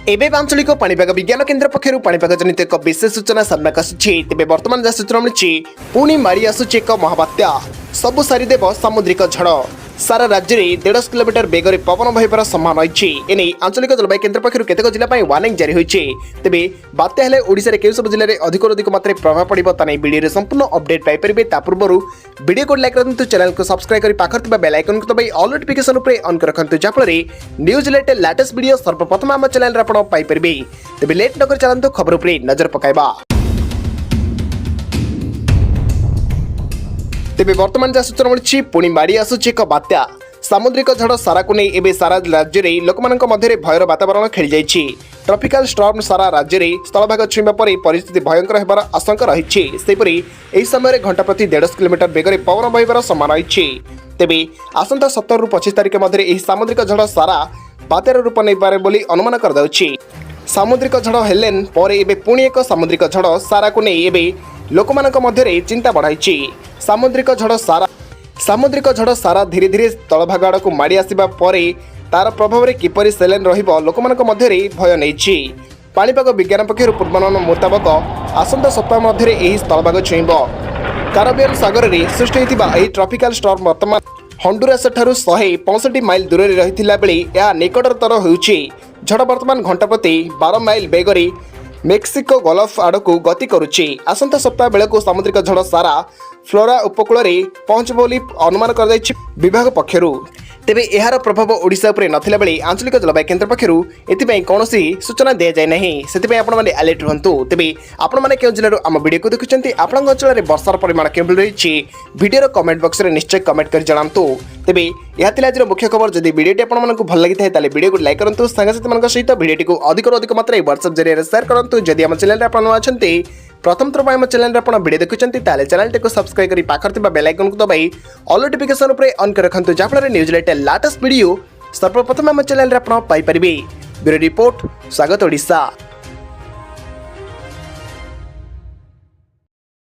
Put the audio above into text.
एबे आंचलिक पाणीपाग विज्ञान केन्द्र पक्षर पाणीपाग जनित एक विशेष सूचना सामना आसी। तेज बर्तमान जहाँ सूचना मिली पुणी माड़ी आसूची एक महाबात्या सबु सारीदेव सामुद्रिक झड़ सारा राज्य में 1.5 किलोमीटर बेगर पवन बहबार संभावना रही। एने आंचलिक जलवायु केन्द्र पक्षर केतेक जिला वार्निंग जारी होती। तेबे बात्या हेले ओडिशा रे केउ सब जिले में अधिक मात्रा प्रभाव पड़िबो ता नै वीडियो संपूर्ण अपडेट पाई परिबे। ता पूर्व वीडियो को लाइक करंतु, चैनल को सब्सक्राइब करी पाखर तिबा बेल आइकन को दबाई ऑल नोटिफिकेशन उपरे ऑन कर रखंतु, जा फଳରେ न्यूज रिलेटेड लेटेस्ट वीडियो सर्वप्रथम हम चैनल रे आपण पाई परिबे। तेबे लेट न कर चलंतु खबर उपरे नजर पकाइबा। तेबे वर्तमान जहाँ सूचना मिली पुणी माड़ी आसूची एक बात्या सामुद्रिक झड़ सारा को नहीं एबे सारा राज्य में लोक मध्य भयर वातावरण खेली जाइछि। ट्रॉपिकल स्टॉर्म सारा राज्य में स्थलभाग छुईबा पर परिस्थिति भयंकर होबार आशंका रही। सेहीपरि एही समय घंटा प्रति 1.5 किलोमीटर बेगर पवन बहबार संभावना रही। तेबे आसंता 17 ରୁ 25 तारिख मध्य एही सामुद्रिक झड़ सारा बात्यार रूप नहीं पारे बोली अनुमान कर दाउछि। सामुद्रिक झड़ हेलेन पर एबे पुणी एक सामुद्रिक झड़ सारा को नहीं एबे लोकमानक मध्य चिंता बढ़ाई। सामुद्रिक झड़ सारा धीरे धीरे तलभाग आड़ को माड़ी आसिबा परे तार प्रभाव में किपरि सेलेन रहिबो लोकमानक मध्य भय नहीं। पाणीपाग विज्ञान पक्षर पूर्वानुमान मुताबक आसंता सप्ताह मध्य एही स्थलभाग छुईब। काराबियन सागर में सृष्टि होइतिबा एही ट्रॉपिकल स्टॉर्म वर्तमान हंडुरास ठारू 165 माइल दूर रहिथिला बेले या निकटतर होउछि। झड़ वर्तमान घंटा प्रति 12 माइल बेगरी मेक्सिको गल्फ आड़ को गति करुच्ची। आसंता सप्ताह बेलू सामुद्रिक झड़ सारा फ्लोरा उपकूल में पहुंच बोली अनुमान कर विभाग पक्षर। तेबे यार प्रभाव ओडिशा उपरे नथिला बेले आंचलिक जलवायु केन्द्र पक्षर एथिपाई कौनसी सूचना दिया जाए नहीं। सेथिपाई आपण माने अलर्ट रहंतु। तेबे आपण माने केउ जिल्लारो आम वीडियो को देखुचंती, आपन अंचल रे वर्षार परिमाण केबल रहिछि वीडियो कमेंट बॉक्स रे निश्चय कमेंट कर जणांतु। तेबे या थिला आज मुख्य खबर। जदि वीडियोटी आपण मानकु भल लागि थाए ताले वीडियो को लाइक करंतु, संगसाथी मानक सहित वीडियोटी को अधिक मात्रा व्हाट्सएप जरिए शेयर करंतु। जदि हम चैनल रे आपण अछंती प्रथम थर हम चैनल रे आपण वीडियो देखुचंती ताले चैनल को सब्सक्राइब करी पाखर तिबा बेल आइकन को दबाई ऑल नोटिफिकेशन उपरे ऑन कर रखंतु, जा फଳରେ न्यूज रिलेटेड लेटेस्ट वीडियो सर्वप्रथम हम चैनल रे आपण पाई परिबे। ब्यूरो रिपोर्ट स्वागत ओडिशा।